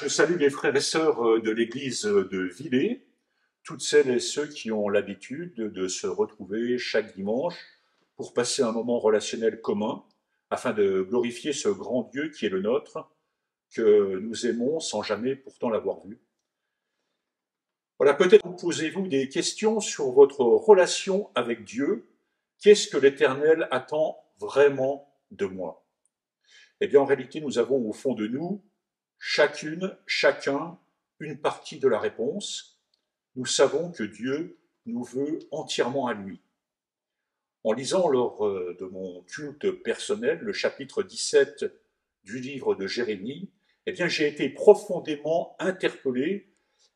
Je salue les frères et sœurs de l'église de Villers, toutes celles et ceux qui ont l'habitude de se retrouver chaque dimanche pour passer un moment relationnel commun afin de glorifier ce grand Dieu qui est le nôtre, que nous aimons sans jamais pourtant l'avoir vu. Voilà, peut-être vous posez-vous des questions sur votre relation avec Dieu. Qu'est-ce que l'Éternel attend vraiment de moi? Eh bien, en réalité, nous avons au fond de nous, chacune, chacun, une partie de la réponse. Nous savons que Dieu nous veut entièrement à lui. En lisant lors de mon culte personnel le chapitre 17 du livre de Jérémie, eh bien, j'ai été profondément interpellé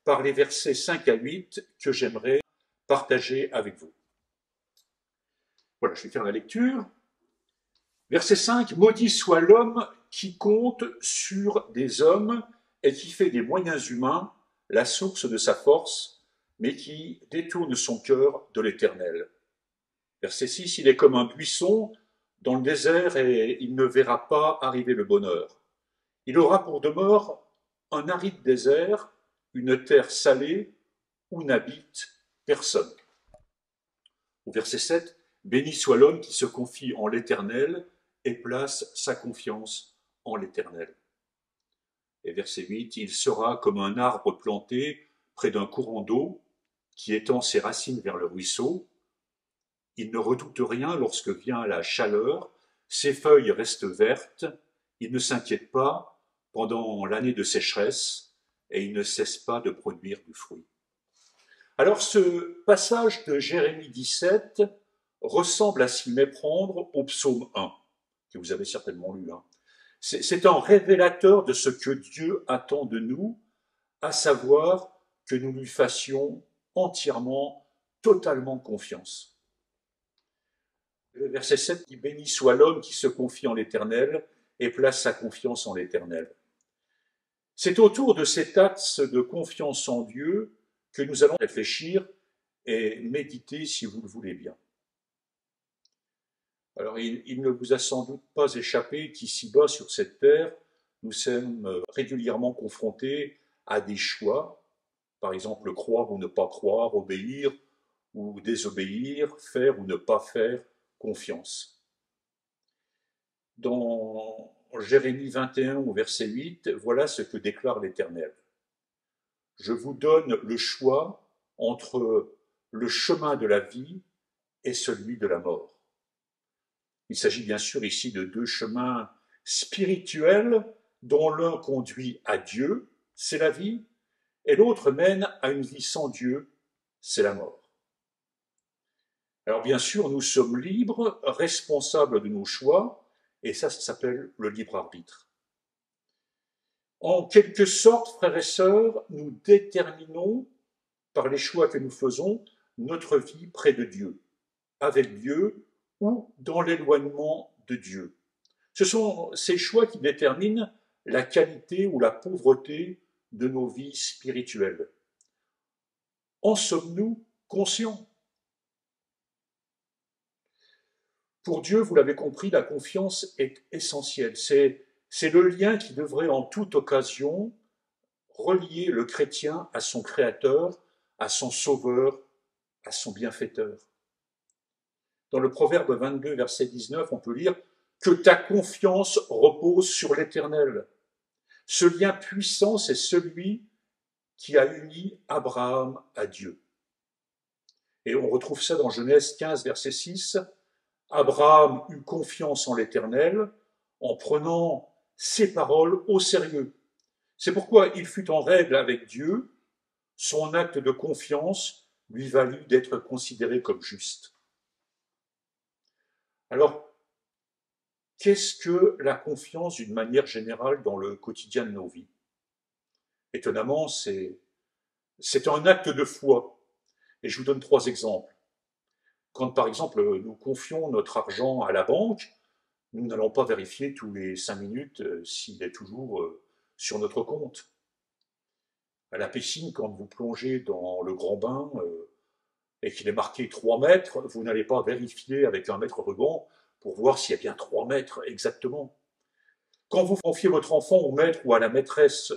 par les versets 5 à 8 que j'aimerais partager avec vous. Voilà, je vais faire la lecture. Verset 5, maudit soit l'homme qui compte sur des hommes et qui fait des moyens humains la source de sa force, mais qui détourne son cœur de l'Éternel. Verset 6, il est comme un buisson dans le désert et il ne verra pas arriver le bonheur. Il aura pour demeure un aride désert, une terre salée où n'habite personne. Au verset 7, béni soit l'homme qui se confie en l'Éternel et place sa confiance en l'Éternel. Et verset 8, il sera comme un arbre planté près d'un courant d'eau qui étend ses racines vers le ruisseau. Il ne redoute rien lorsque vient la chaleur, ses feuilles restent vertes, il ne s'inquiète pas pendant l'année de sécheresse et il ne cesse pas de produire du fruit. Alors ce passage de Jérémie 17 ressemble à s'y méprendre au psaume 1, que vous avez certainement lu. C'est un révélateur de ce que Dieu attend de nous, à savoir que nous lui fassions entièrement, totalement confiance. Le verset 7 dit « Béni soit l'homme qui se confie en l'Éternel et place sa confiance en l'Éternel ». C'est autour de cet axe de confiance en Dieu que nous allons réfléchir et méditer si vous le voulez bien. Alors, il ne vous a sans doute pas échappé qu'ici-bas, sur cette terre, nous sommes régulièrement confrontés à des choix, par exemple croire ou ne pas croire, obéir ou désobéir, faire ou ne pas faire confiance. Dans Jérémie 21 au verset 8, voilà ce que déclare l'Éternel. Je vous donne le choix entre le chemin de la vie et celui de la mort. Il s'agit bien sûr ici de deux chemins spirituels dont l'un conduit à Dieu, c'est la vie, et l'autre mène à une vie sans Dieu, c'est la mort. Alors bien sûr, nous sommes libres, responsables de nos choix, et ça s'appelle le libre arbitre. En quelque sorte, frères et sœurs, nous déterminons, par les choix que nous faisons, notre vie près de Dieu, avec Dieu ou dans l'éloignement de Dieu. Ce sont ces choix qui déterminent la qualité ou la pauvreté de nos vies spirituelles. En sommes-nous conscients? Pour Dieu, vous l'avez compris, la confiance est essentielle. C'est le lien qui devrait en toute occasion relier le chrétien à son Créateur, à son Sauveur, à son Bienfaiteur. Dans le Proverbe 22, verset 19, on peut lire « Que ta confiance repose sur l'Éternel ». Ce lien puissant, c'est celui qui a uni Abraham à Dieu. Et on retrouve ça dans Genèse 15, verset 6. Abraham eut confiance en l'Éternel en prenant ses paroles au sérieux. C'est pourquoi il fut en règle avec Dieu. Son acte de confiance lui valut d'être considéré comme juste. Alors, qu'est-ce que la confiance d'une manière générale dans le quotidien de nos vies? Étonnamment, c'est un acte de foi. Et je vous donne 3 exemples. Quand, par exemple, nous confions notre argent à la banque, nous n'allons pas vérifier tous les 5 minutes s'il est toujours sur notre compte. À la piscine, quand vous plongez dans le grand bain et qu'il est marqué 3 mètres, vous n'allez pas vérifier avec un mètre ruban pour voir s'il y a bien 3 mètres exactement. Quand vous confiez votre enfant au maître ou à la maîtresse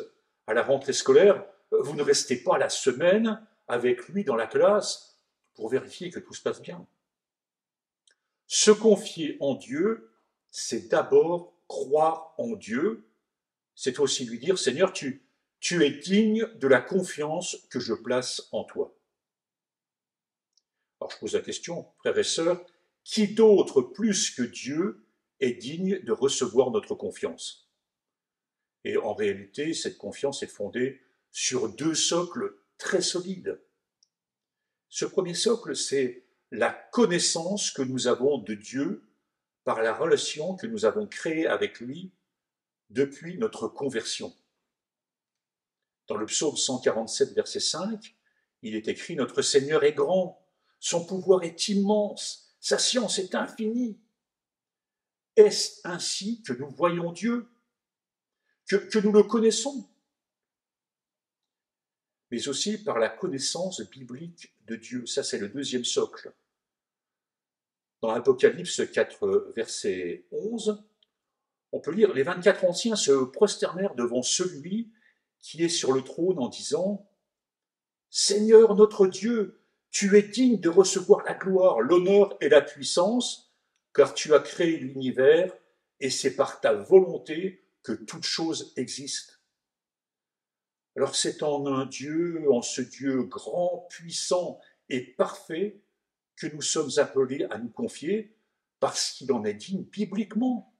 à la rentrée scolaire, vous ne restez pas la semaine avec lui dans la classe pour vérifier que tout se passe bien. Se confier en Dieu, c'est d'abord croire en Dieu, c'est aussi lui dire, Seigneur, tu es digne de la confiance que je place en toi. Alors je pose la question, frères et sœurs, qui d'autre plus que Dieu est digne de recevoir notre confiance? Et en réalité, cette confiance est fondée sur deux socles très solides. Ce premier socle, c'est la connaissance que nous avons de Dieu par la relation que nous avons créée avec lui depuis notre conversion. Dans le psaume 147, verset 5, il est écrit « Notre Seigneur est grand, son pouvoir est immense, sa science est infinie. » Est-ce ainsi que nous voyons Dieu, que nous le connaissons? Mais aussi par la connaissance biblique de Dieu. Ça, c'est le deuxième socle. Dans Apocalypse 4, verset 11, on peut lire « Les 24 anciens se prosternèrent devant celui qui est sur le trône en disant « Seigneur notre Dieu, tu es digne de recevoir la gloire, l'honneur et la puissance, car tu as créé l'univers et c'est par ta volonté que toute chose existe. » Alors c'est en un Dieu, en ce Dieu grand, puissant et parfait que nous sommes appelés à nous confier parce qu'il en est digne bibliquement.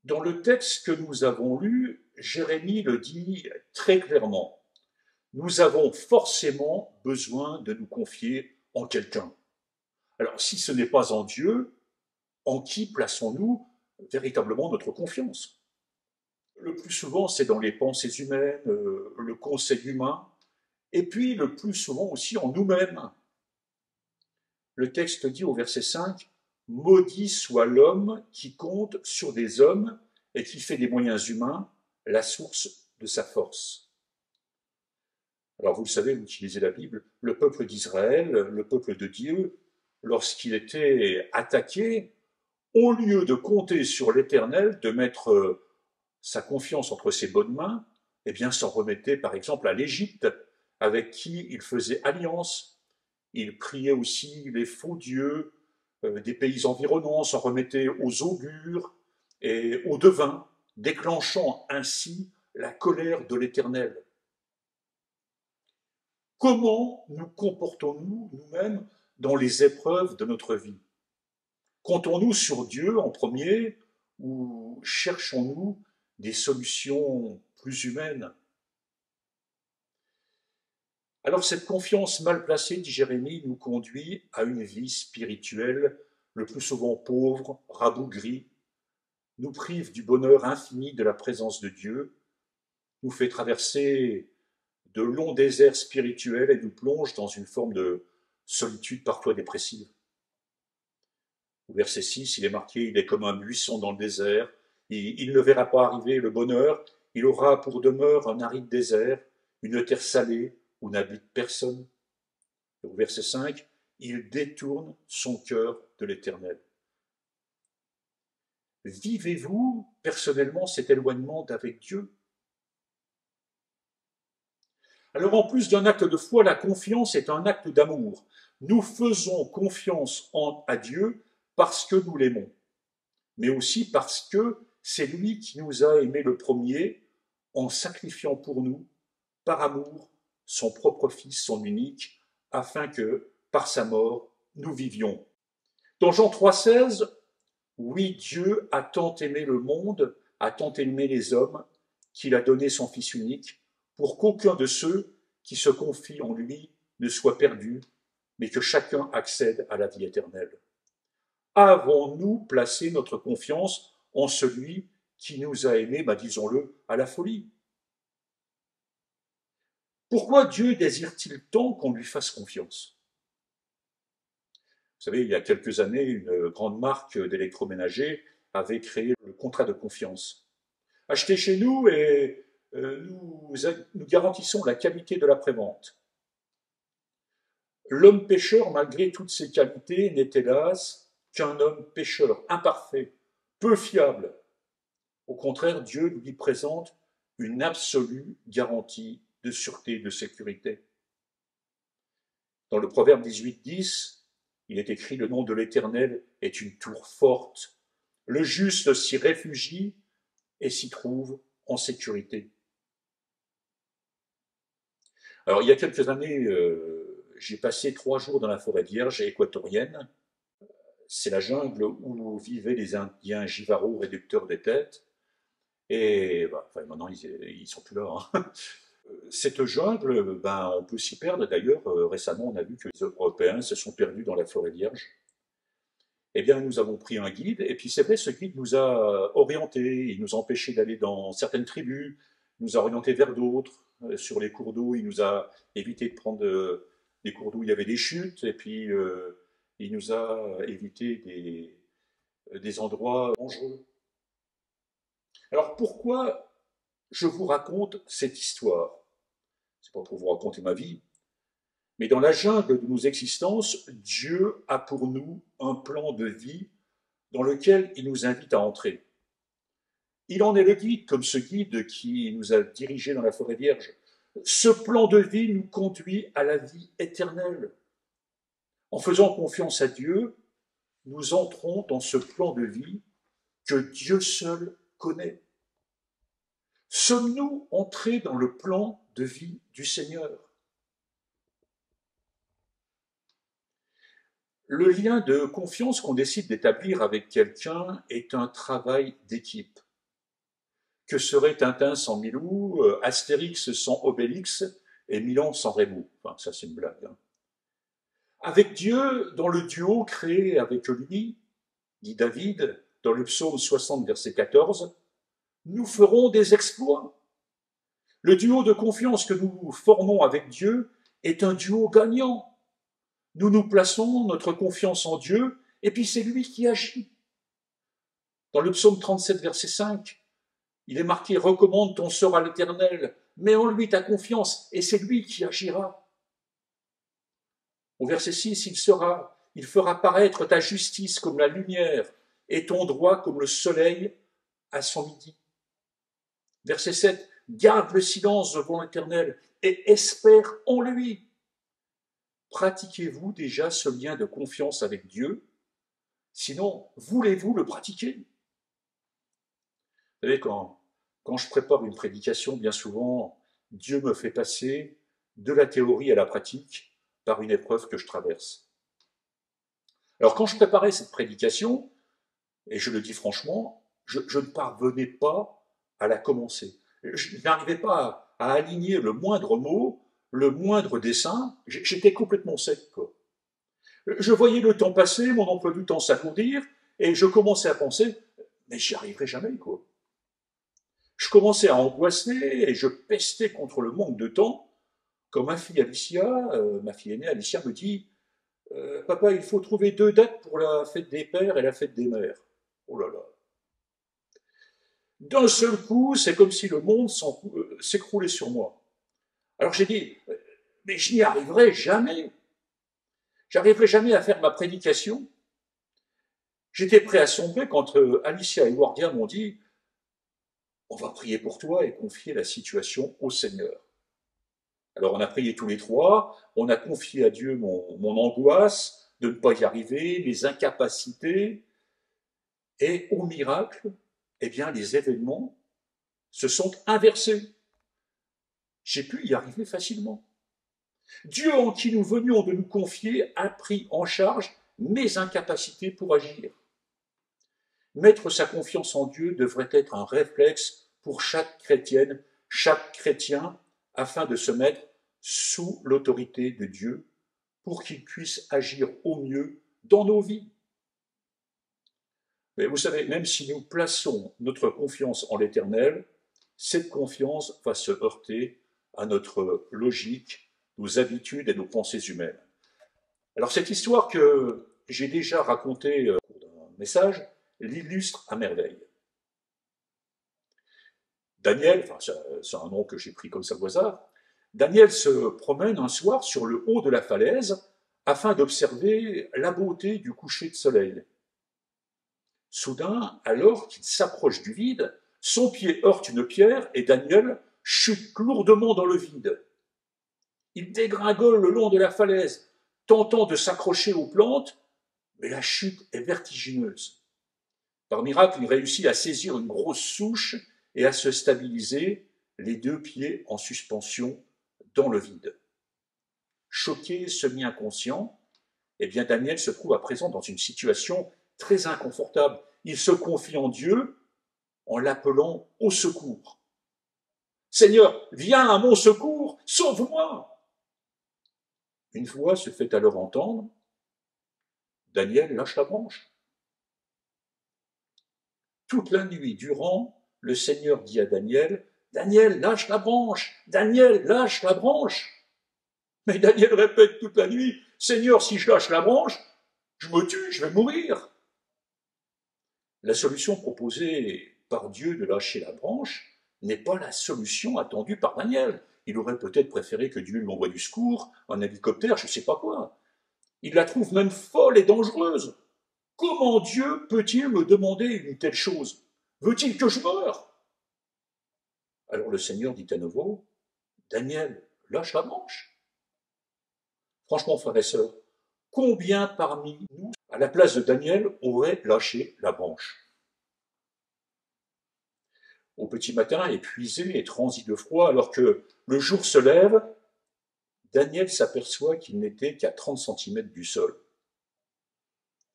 Dans le texte que nous avons lu, Jérémie le dit très clairement. Nous avons forcément besoin de nous confier en quelqu'un. Alors, si ce n'est pas en Dieu, en qui plaçons-nous véritablement notre confiance? Le plus souvent, c'est dans les pensées humaines, le conseil humain, et puis le plus souvent aussi en nous-mêmes. Le texte dit au verset 5, « Maudit soit l'homme qui compte sur des hommes et qui fait des moyens humains la source de sa force. » Alors vous le savez, vous utilisez la Bible, le peuple d'Israël, le peuple de Dieu, lorsqu'il était attaqué, au lieu de compter sur l'Éternel, de mettre sa confiance entre ses bonnes mains, eh bien s'en remettait par exemple à l'Égypte, avec qui il faisait alliance. Il priait aussi les faux dieux des pays environnants, s'en remettait aux augures et aux devins, déclenchant ainsi la colère de l'Éternel. Comment nous comportons-nous nous-mêmes dans les épreuves de notre vie? Comptons-nous sur Dieu en premier ou cherchons-nous des solutions plus humaines? Alors cette confiance mal placée, dit Jérémie, nous conduit à une vie spirituelle le plus souvent pauvre, rabougrie, nous prive du bonheur infini de la présence de Dieu, nous fait traverser de longs déserts spirituels et nous plonge dans une forme de solitude parfois dépressive. Au verset 6, il est marqué « Il est comme un buisson dans le désert, il ne verra pas arriver le bonheur, il aura pour demeure un aride désert, une terre salée où n'habite personne. » Au verset 5, « Il détourne son cœur de l'Éternel. » Vivez-vous personnellement cet éloignement d'avec Dieu? Alors en plus d'un acte de foi, la confiance est un acte d'amour. Nous faisons confiance à Dieu parce que nous l'aimons, mais aussi parce que c'est lui qui nous a aimés le premier en sacrifiant pour nous, par amour, son propre Fils, son unique, afin que, par sa mort, nous vivions. Dans Jean 3,16, oui, Dieu a tant aimé le monde, a tant aimé les hommes, qu'il a donné son Fils unique, pour qu'aucun de ceux qui se confient en lui ne soit perdu, mais que chacun accède à la vie éternelle. Avons-nous placé notre confiance en celui qui nous a aimés, disons-le, à la folie? Pourquoi Dieu désire-t-il tant qu'on lui fasse confiance? Vous savez, il y a quelques années, une grande marque d'électroménager avait créé le contrat de confiance. Achetez chez nous et nous garantissons la qualité de l'après-vente. L'homme pécheur, malgré toutes ses qualités, n'est hélas qu'un homme pécheur, imparfait, peu fiable. Au contraire, Dieu lui présente une absolue garantie de sûreté et de sécurité. Dans le Proverbe 18:10, il est écrit: le nom de l'Éternel est une tour forte. Le juste s'y réfugie et s'y trouve en sécurité. Alors, il y a quelques années, j'ai passé 3 jours dans la forêt vierge équatorienne. C'est la jungle où vivaient les Indiens Jivaro, réducteurs des têtes. Et enfin, maintenant, ils sont plus là. Hein. Cette jungle, on peut s'y perdre. D'ailleurs, récemment, on a vu que les Européens se sont perdus dans la forêt vierge. Eh bien, nous avons pris un guide, et puis c'est vrai, ce guide nous a orientés, il nous a empêchés d'aller dans certaines tribus, il nous a orientés vers d'autres. Sur les cours d'eau, il nous a évité de prendre des cours d'eau où il y avait des chutes, et puis il nous a évité des endroits dangereux. Alors pourquoi je vous raconte cette histoire? C'est pas pour vous raconter ma vie, mais dans la jungle de nos existences, Dieu a pour nous un plan de vie dans lequel il nous invite à entrer. Il en est le guide, comme ce guide qui nous a dirigés dans la forêt vierge. Ce plan de vie nous conduit à la vie éternelle. En faisant confiance à Dieu, nous entrons dans ce plan de vie que Dieu seul connaît. Sommes-nous entrés dans le plan de vie du Seigneur? Le lien de confiance qu'on décide d'établir avec quelqu'un est un travail d'équipe. Que serait Tintin sans Milou, Astérix sans Obélix et Milan sans Rémo? Enfin, ça c'est une blague. Hein. Avec Dieu, dans le duo créé avec lui, dit David, dans le psaume 60, verset 14, nous ferons des exploits. Le duo de confiance que nous formons avec Dieu est un duo gagnant. Nous nous plaçons notre confiance en Dieu, et puis c'est lui qui agit. Dans le psaume 37, verset 5, il est marqué: recommande ton sort à l'Éternel, mets en lui ta confiance, et c'est lui qui agira. Au verset 6, il fera paraître ta justice comme la lumière, et ton droit comme le soleil à son midi. Verset 7, garde le silence devant l'Éternel, et espère en lui. Pratiquez-vous déjà ce lien de confiance avec Dieu? Sinon, voulez-vous le pratiquer? Vous savez, quand je prépare une prédication, bien souvent, Dieu me fait passer de la théorie à la pratique par une épreuve que je traverse. Alors, quand je préparais cette prédication, et je le dis franchement, je ne parvenais pas à la commencer. Je n'arrivais pas à aligner le moindre mot, le moindre dessin. J'étais complètement sec, quoi. Je voyais le temps passer, mon emploi du temps s'alourdir, et je commençais à penser, mais j'y arriverai jamais, quoi. Je commençais à angoisser et je pestais contre le manque de temps, quand ma fille Alicia, ma fille aînée Alicia, me dit: papa, il faut trouver 2 dates pour la fête des pères et la fête des mères. Oh là là. D'un seul coup, c'est comme si le monde s'écroulait sur moi. Alors j'ai dit: mais je n'y arriverai jamais. J'arriverai jamais à faire ma prédication. J'étais prêt à sombrer quand Alicia et Wardia m'ont dit: on va prier pour toi et confier la situation au Seigneur. Alors on a prié tous les 3, on a confié à Dieu mon angoisse de ne pas y arriver, mes incapacités, et au miracle, eh bien les événements se sont inversés. J'ai pu y arriver facilement. Dieu en qui nous venions de nous confier a pris en charge mes incapacités pour agir. Mettre sa confiance en Dieu devrait être un réflexe pour chaque chrétienne, chaque chrétien, afin de se mettre sous l'autorité de Dieu pour qu'il puisse agir au mieux dans nos vies. Mais vous savez, même si nous plaçons notre confiance en l'Éternel, cette confiance va se heurter à notre logique, nos habitudes et nos pensées humaines. Alors cette histoire que j'ai déjà racontée au cours d'un message l'illustre à merveille. Daniel, enfin c'est un nom que j'ai pris comme ça au hasard, Daniel se promène un soir sur le haut de la falaise afin d'observer la beauté du coucher de soleil. Soudain, alors qu'il s'approche du vide, Son pied heurte une pierre et Daniel chute lourdement dans le vide. Il dégringole le long de la falaise, tentant de s'accrocher aux plantes, mais la chute est vertigineuse. Par miracle, il réussit à saisir une grosse souche et à se stabiliser, les deux pieds en suspension dans le vide. Choqué, semi-inconscient, eh bien Daniel se trouve à présent dans une situation très inconfortable. Il se confie en Dieu en l'appelant au secours. Seigneur, viens à mon secours, sauve-moi. Une voix se fait alors entendre. Daniel lâche la branche. Toute la nuit durant, le Seigneur dit à Daniel, Daniel, lâche la branche, Daniel, lâche la branche. Mais Daniel répète toute la nuit, Seigneur, si je lâche la branche, je me tue, je vais mourir. La solution proposée par Dieu de lâcher la branche n'est pas la solution attendue par Daniel. Il aurait peut-être préféré que Dieu lui envoie du secours, un hélicoptère, je ne sais pas quoi. Il la trouve même folle et dangereuse. Comment Dieu peut-il me demander une telle chose? Veut-il que je meure? Alors le Seigneur dit à nouveau, Daniel, lâche la branche. Franchement, frères et sœurs, combien parmi nous, à la place de Daniel, auraient lâché la branche? Au petit matin, épuisé et transi de froid, alors que le jour se lève, Daniel s'aperçoit qu'il n'était qu'à 30 centimètres du sol.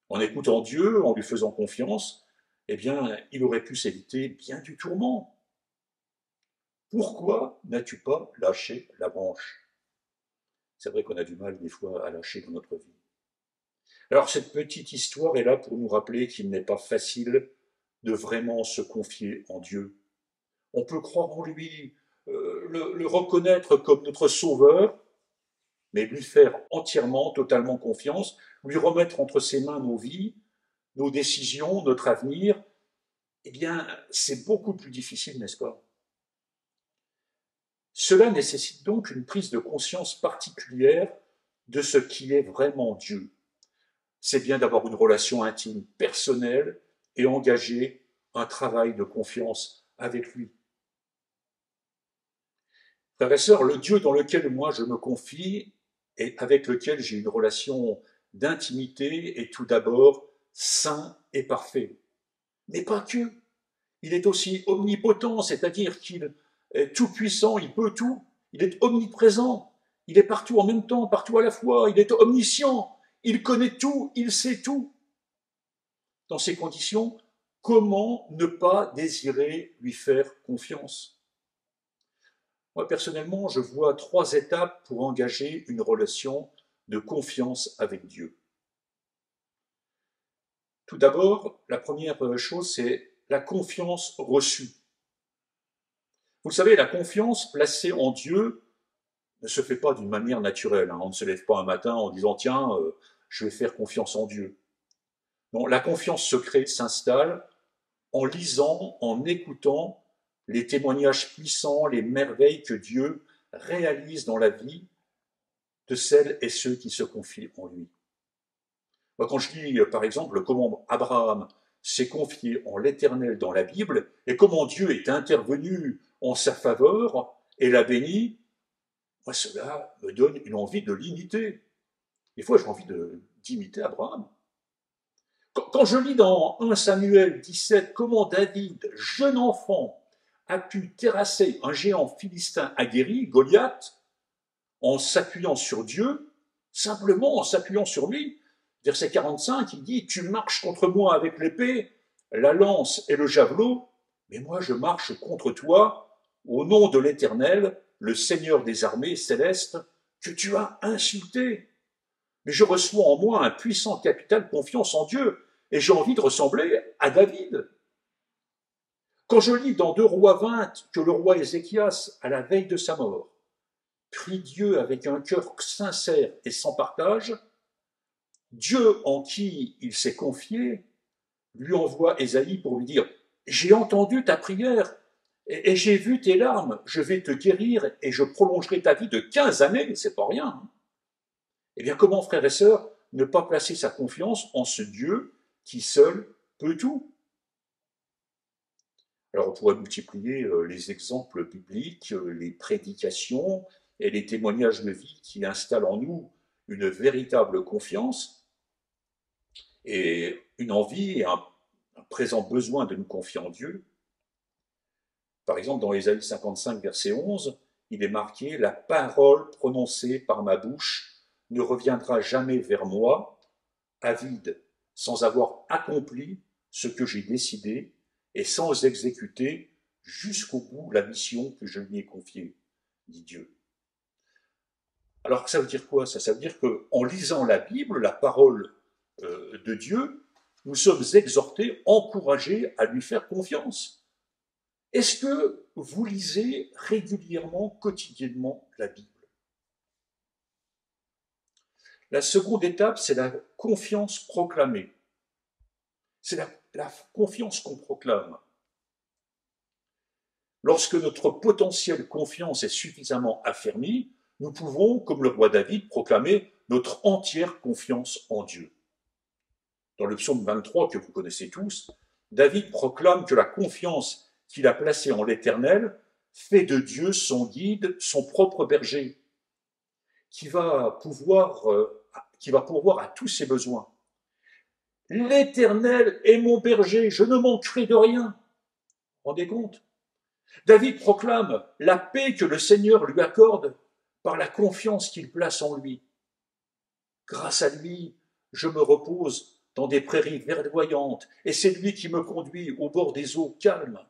En écoutant Dieu, en lui faisant confiance, eh bien, il aurait pu s'éviter bien du tourment. Pourquoi n'as-tu pas lâché la branche? C'est vrai qu'on a du mal des fois à lâcher dans notre vie. Alors cette petite histoire est là pour nous rappeler qu'il n'est pas facile de vraiment se confier en Dieu. On peut croire en lui, le reconnaître comme notre sauveur, mais lui faire entièrement, totalement confiance, lui remettre entre ses mains nos vies, nos décisions, notre avenir, eh bien, c'est beaucoup plus difficile, n'est-ce pas? Cela nécessite donc une prise de conscience particulière de ce qui est vraiment Dieu. C'est bien d'avoir une relation intime, personnelle et engager un travail de confiance avec lui. Frères et sœurs, le Dieu dans lequel moi je me confie et avec lequel j'ai une relation d'intimité est tout d'abord saint et parfait. Mais pas que. Il est aussi omnipotent, c'est-à-dire qu'il est tout puissant, il peut tout. Il est omniprésent. Il est partout en même temps, partout à la fois. Il est omniscient. Il connaît tout, il sait tout. Dans ces conditions, comment ne pas désirer lui faire confiance? Moi, personnellement, je vois 3 étapes pour engager une relation de confiance avec Dieu. Tout d'abord, la première chose, c'est la confiance reçue. Vous le savez, la confiance placée en Dieu ne se fait pas d'une manière naturelle. On ne se lève pas un matin en disant « Tiens, je vais faire confiance en Dieu ». Non, la confiance se crée, s'installe en lisant, en écoutant les témoignages puissants, les merveilles que Dieu réalise dans la vie de celles et ceux qui se confient en lui. Moi, quand je lis, par exemple, comment Abraham s'est confié en l'Éternel dans la Bible et comment Dieu est intervenu en sa faveur et l'a béni, moi, cela me donne une envie de l'imiter. Des fois, j'ai envie d'imiter Abraham. Quand je lis dans 1 Samuel 17 comment David, jeune enfant, a pu terrasser un géant philistin aguerri, Goliath, en s'appuyant sur Dieu, simplement en s'appuyant sur lui. Verset 45, il dit « Tu marches contre moi avec l'épée, la lance et le javelot, mais moi je marche contre toi au nom de l'Éternel, le Seigneur des armées célestes, que tu as insulté. Mais je reçois en moi un puissant capital confiance en Dieu, et j'ai envie de ressembler à David. » Quand je lis dans 2 Rois 20 que le roi Ézéchias, à la veille de sa mort, prie Dieu avec un cœur sincère et sans partage, Dieu en qui il s'est confié lui envoie Ésaïe pour lui dire « J'ai entendu ta prière et j'ai vu tes larmes, je vais te guérir et je prolongerai ta vie de 15 années, c'est pas rien. » Eh bien, comment, frères et sœurs, ne pas placer sa confiance en ce Dieu qui seul peut tout? Alors on pourrait multiplier les exemples bibliques, les prédications et les témoignages de vie qui installent en nous une véritable confiance et une envie et un présent besoin de nous confier en Dieu. Par exemple, dans Ésaïe 55, verset 11, il est marqué « La parole prononcée par ma bouche ne reviendra jamais vers moi, avide, sans avoir accompli ce que j'ai décidé et sans exécuter jusqu'au bout la mission que je lui ai confiée, dit Dieu. » Alors ça veut dire quoi ça veut dire qu'en lisant la Bible, la parole de Dieu, nous sommes exhortés, encouragés à lui faire confiance. Est-ce que vous lisez régulièrement, quotidiennement la Bible? La seconde étape, c'est la confiance proclamée. C'est la confiance qu'on proclame. Lorsque notre potentiel confiance est suffisamment affermi, nous pouvons, comme le roi David, proclamer notre entière confiance en Dieu. Dans le psaume 23 que vous connaissez tous, David proclame que la confiance qu'il a placée en l'Éternel fait de Dieu son guide, son propre berger, qui va pourvoir à tous ses besoins. L'Éternel est mon berger, je ne manquerai de rien. Vous vous rendez compte? David proclame la paix que le Seigneur lui accorde par la confiance qu'il place en lui. Grâce à lui, je me repose dans des prairies verdoyantes, et c'est lui qui me conduit au bord des eaux calmes.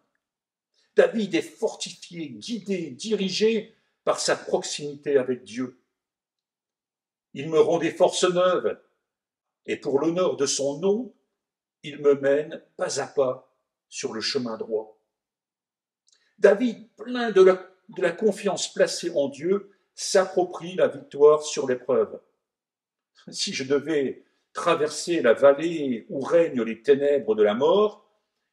David est fortifié, guidé, dirigé par sa proximité avec Dieu. Il me rend des forces neuves, et pour l'honneur de son nom, il me mène pas à pas sur le chemin droit. David, plein de la confiance placée en Dieu, s'approprie la victoire sur l'épreuve. Si je devais traverser la vallée où règnent les ténèbres de la mort,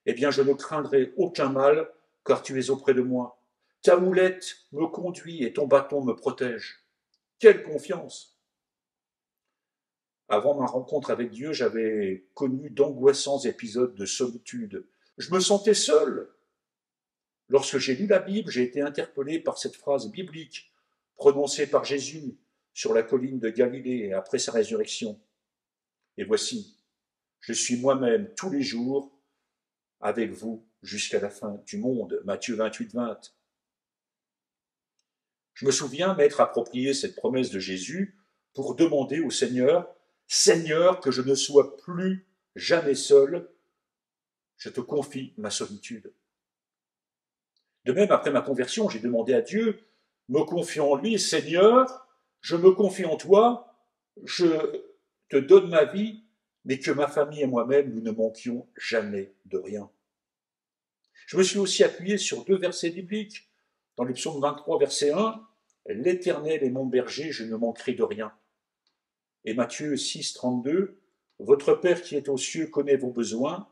eh bien je ne craindrai aucun mal, car tu es auprès de moi. Ta houlette me conduit et ton bâton me protège. Quelle confiance! Avant ma rencontre avec Dieu, j'avais connu d'angoissants épisodes de solitude. Je me sentais seul. Lorsque j'ai lu la Bible, j'ai été interpellé par cette phrase biblique prononcée par Jésus sur la colline de Galilée après sa résurrection. Et voici, je suis moi-même tous les jours avec vous jusqu'à la fin du monde. Matthieu 28, 20. Je me souviens m'être approprié cette promesse de Jésus pour demander au Seigneur, Seigneur, que je ne sois plus jamais seul, je te confie ma solitude. De même, après ma conversion, j'ai demandé à Dieu, me confiant en lui, Seigneur, je me confie en toi, je te donne ma vie, mais que ma famille et moi-même, nous ne manquions jamais de rien. Je me suis aussi appuyé sur 2 versets bibliques. Dans le psaume 23, verset 1, L'Éternel est mon berger, je ne manquerai de rien. Et Matthieu 6, 32, Votre Père qui est aux cieux connaît vos besoins,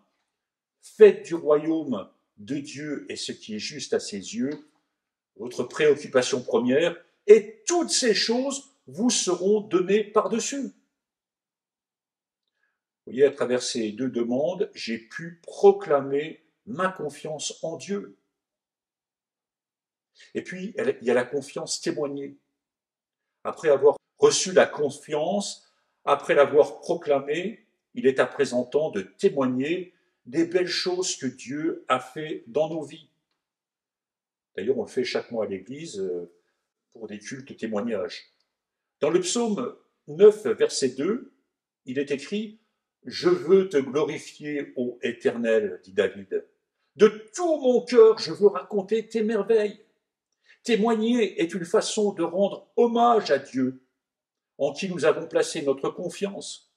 faites du royaume de Dieu et ce qui est juste à ses yeux, votre préoccupation première, et toutes ces choses vous seront données par-dessus. Vous voyez, à travers ces 2 demandes, j'ai pu proclamer ma confiance en Dieu. Et puis, il y a la confiance témoignée. Après avoir reçu la confiance, après l'avoir proclamée, il est à présent temps de témoigner des belles choses que Dieu a fait dans nos vies. D'ailleurs, on le fait chaque mois à l'Église pour des cultes témoignages. Dans le psaume 9, verset 2, il est écrit « Je veux te glorifier, ô Éternel, dit David. De tout mon cœur, je veux raconter tes merveilles. » Témoigner est une façon de rendre hommage à Dieu, en qui nous avons placé notre confiance.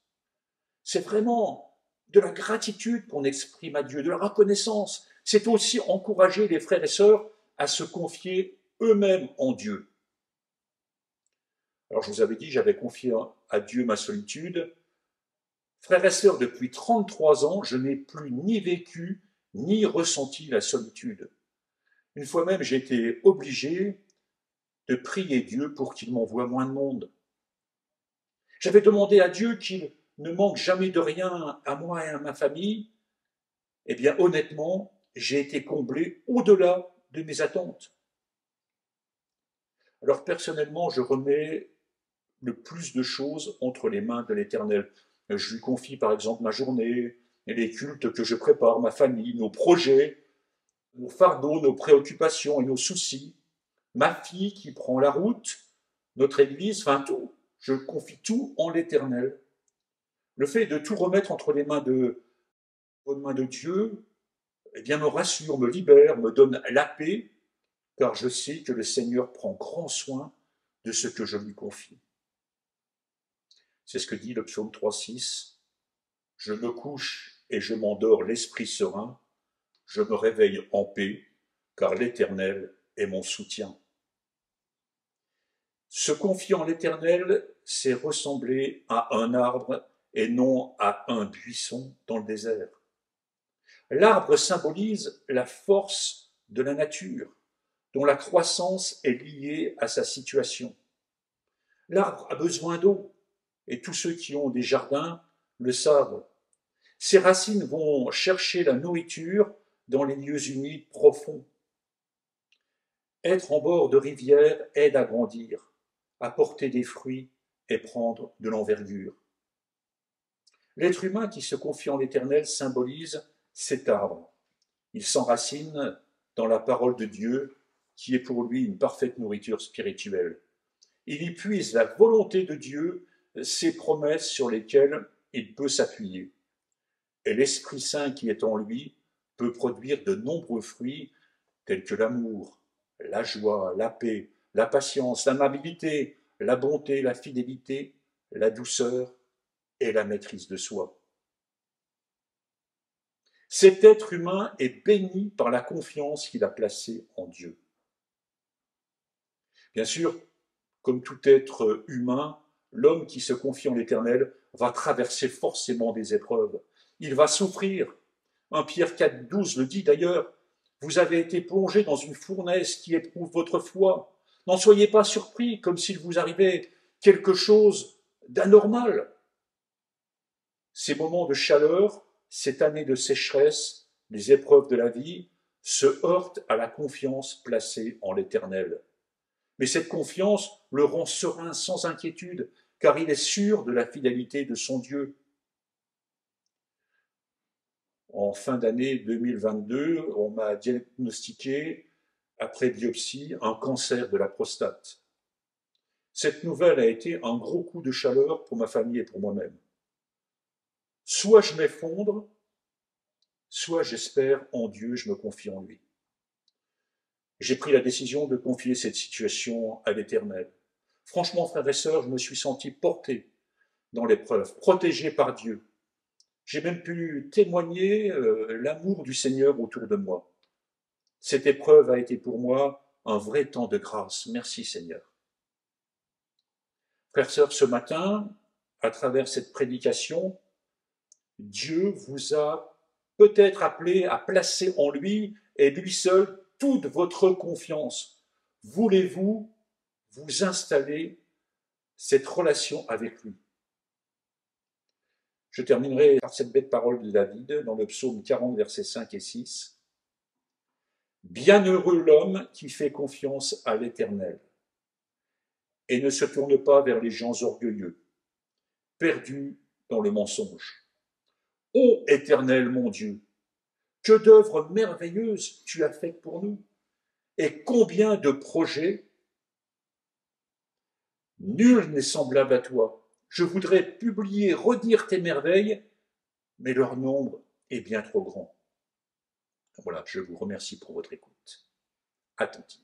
C'est vraiment de la gratitude qu'on exprime à Dieu, de la reconnaissance. C'est aussi encourager les frères et sœurs à se confier eux-mêmes en Dieu. Alors je vous avais dit, j'avais confié à Dieu ma solitude. Frères et sœurs, depuis 33 ans, je n'ai plus ni vécu ni ressenti la solitude. Une fois même, j'ai été obligé de prier Dieu pour qu'il m'envoie moins de monde. J'avais demandé à Dieu qu'il ne manque jamais de rien à moi et à ma famille. Eh bien, honnêtement, j'ai été comblé au-delà de mes attentes. Alors personnellement, je remets le plus de choses entre les mains de l'Éternel. Je lui confie par exemple ma journée, les cultes que je prépare, ma famille, nos projets, nos fardeaux, nos préoccupations et nos soucis, ma fille qui prend la route, notre église, enfin tout. Je confie tout en l'Éternel. Le fait de tout remettre entre les mains de Dieu, eh bien, me rassure, me libère, me donne la paix, car je sais que le Seigneur prend grand soin de ce que je lui confie. C'est ce que dit le psaume 3,6. Je me couche et je m'endors l'esprit serein, je me réveille en paix, car l'Éternel est mon soutien. Se confier en l'Éternel, c'est ressembler à un arbre et non à un buisson dans le désert. L'arbre symbolise la force de la nature, dont la croissance est liée à sa situation. L'arbre a besoin d'eau, et tous ceux qui ont des jardins le savent. Ses racines vont chercher la nourriture dans les lieux humides profonds. Être en bord de rivière aide à grandir, à porter des fruits et prendre de l'envergure. L'être humain qui se confie en l'Éternel symbolise cet arbre. Il s'enracine dans la parole de Dieu, qui est pour lui une parfaite nourriture spirituelle. Il y puise la volonté de Dieu, ses promesses sur lesquelles il peut s'appuyer. Et l'Esprit Saint qui est en lui peut produire de nombreux fruits tels que l'amour, la joie, la paix, la patience, l'amabilité, la bonté, la fidélité, la douceur et la maîtrise de soi. Cet être humain est béni par la confiance qu'il a placée en Dieu. Bien sûr, comme tout être humain, l'homme qui se confie en l'Éternel va traverser forcément des épreuves. Il va souffrir. 1 Pierre 4,12 le dit d'ailleurs. Vous avez été plongés dans une fournaise qui éprouve votre foi. N'en soyez pas surpris, comme s'il vous arrivait quelque chose d'anormal. Ces moments de chaleur, cette année de sécheresse, les épreuves de la vie, se heurtent à la confiance placée en l'Éternel. Mais cette confiance le rend serein, sans inquiétude, car il est sûr de la fidélité de son Dieu. En fin d'année 2022, on m'a diagnostiqué, après biopsie, un cancer de la prostate. Cette nouvelle a été un gros coup de chaleur pour ma famille et pour moi-même. Soit je m'effondre, soit j'espère en Dieu, je me confie en lui. J'ai pris la décision de confier cette situation à l'Éternel. Franchement, frères et sœurs, je me suis senti porté dans l'épreuve, protégé par Dieu. J'ai même pu témoigner l'amour du Seigneur autour de moi. Cette épreuve a été pour moi un vrai temps de grâce. Merci Seigneur. Frères et sœurs, ce matin, à travers cette prédication, Dieu vous a peut-être appelé à placer en lui et lui seul toute votre confiance. Voulez-vous vous installer cette relation avec lui? Je terminerai par cette belle parole de David dans le psaume 40, versets 5 et 6. Bienheureux l'homme qui fait confiance à l'Éternel et ne se tourne pas vers les gens orgueilleux, perdus dans le mensonge. Ô Éternel mon Dieu, que d'œuvres merveilleuses tu as faites pour nous, et combien de projets! Nul n'est semblable à toi. Je voudrais publier, redire tes merveilles, mais leur nombre est bien trop grand. Voilà, je vous remercie pour votre écoute attentive.